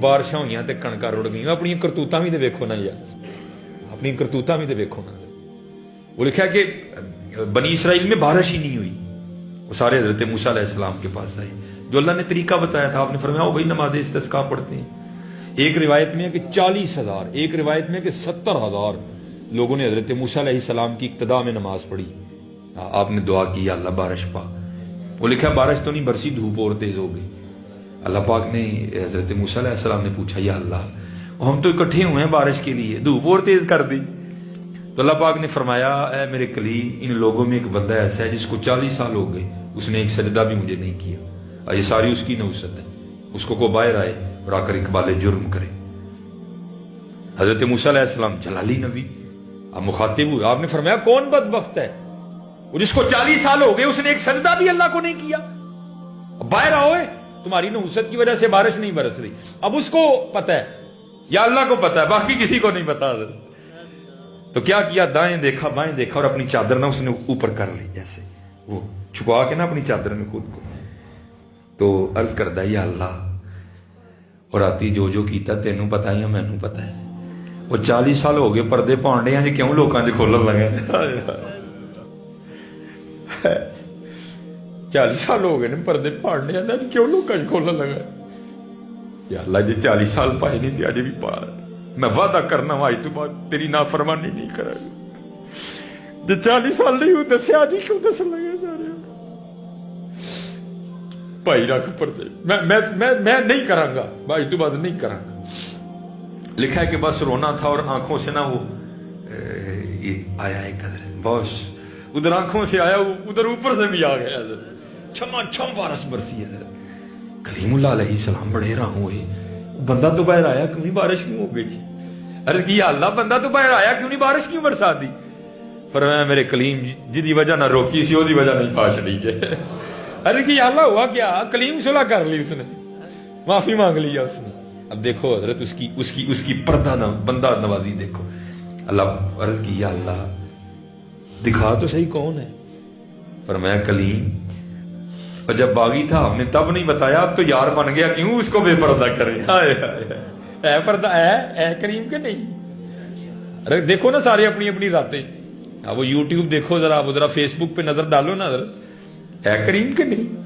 بارشاں ہوئی تے کਣکاں رڑ گئی. اپنی کرتوتاں بھی تے ویکھو نا یار, اپنی کرتوتاں بھی تے ویکھو نا. وہ لکھا کہ بنی اسرائیل میں بارش ہی نہیں ہوئی. وہ سارے حضرت موسیٰ علیہ السلام کے پاس آئے. جو اللہ نے طریقہ بتایا تھا, آپ نے فرمایا بھائی نماز استسقاء پڑھتے ہیں. ایک روایت میں ہے کہ 40,000, ایک روایت میں ہے کہ 70,000 لوگوں نے حضرت موسیٰ علیہ السلام کی اقتداء میں نماز پڑھی. آپ نے دعا کی اللہ بارش پا. وہ لکھا بارش تو نہیں برسی, دھوپ اور تیز ہو گئی. اللہ پاک نے حضرت موسیٰ علیہ السلام نے پوچھا یا اللہ ہم تو اکٹھے ہوئے ہیں بارش کے لیے, دھوپ اور تیز کر دی. تو اللہ پاک نے فرمایا اے میرے کلیم, ان لوگوں میں ایک بندہ ایسا ہے جس کو 40 سال ہو گئے, اس نے ایک سجدہ بھی مجھے نہیں کیا. یہ ساری اس کی نحوست ہے. اس کو باہر آئے اور آ کر اقبال جرم کرے. حضرت موسیٰ علیہ السلام جلالی نبی, آپ مخاطب ہوئے. آپ نے فرمایا کون بدبخت ہے جس کو 40 سال ہو گئے, اس نے ایک سجدہ بھی اللہ کو نہیں کیا. باہر آؤ, تمہاری نحوست کی وجہ سے بارش نہیں برس رہی. اب اس کو پتہ ہے یا اللہ کو پتہ ہے, باقی کسی کو نہیں پتا. تو کیا کیا, دائیں دیکھا بائیں دیکھا اور اپنی چادر نہ اس نے اوپر کر لی, جیسے وہ چھپا کے نا اپنی چادر میں خود کو. تو عرض کردہ یا اللہ اور آتی جو کیتا تینوں پتا یا مینوں پتا ہے. وہ 40 سال ہو گئے پردے پانڈے ہیں, کیوں لوکاں دے کھولن لگے. 40 سال ہو گئے نے پردے پانڈے ہیں, کیوں لوکاں دے کھولن لگا. یا اللہ جی 40 سال پائے نہیں تھے, اجے بھی پا. میں وعدہ کرنا وا تو بعد تیری نافرمانی نہیں کرا. جی 40 سال نہیں ہوتے سے آج کیوں دس لگے سارے بھائی رکھ پردے. میں نہیں کراں گا بھائی, تو بعد نہیں کراں گا. لکھا ہے کہ بس رونا تھا اور آنکھوں سے نا وہ آیا ایک بوش, ادھر آنکھوں سے آیا, ادھر اوپر سے بھی آ گیا. چھما چھم بارش برسی ہے. کلیم اللہ علیہ السلام بڑے حیران ہوئے, بندہ تو باہر آیا کیوں نہیں, بارش کیوں ہو گئی. عرض کی یا اللہ بندہ تو باہر آیا کیوں نہیں, بارش کیوں برسا دی. فرمایا میرے کلیم جدی وجہ نہ روکی سی وہی وجہ نہیں پاش رہی ہے. عرض کی یا اللہ ہوا کیا, کلیم صلح کر لی, اس نے معافی مانگ لیا اس نے. اب دیکھو حضرت اس کی پردہ بندہ نوازی دیکھو. اللہ عرض کی یا اللہ دکھا تو صحیح کون ہے. فرمایا کلیم, اور جب باغی تھا ہم نے تب نہیں بتایا, اب تو یار بن گیا کیوں اس کو بے پردہ کرے. اے پردہ اے کریم کے نہیں. ارے دیکھو نا سارے اپنی اپنی ذاتیں. اب وہ یوٹیوب دیکھو ذرا, وہ ذرا فیس بک پہ نظر ڈالو نا ذرا, اے کریم کے نہیں.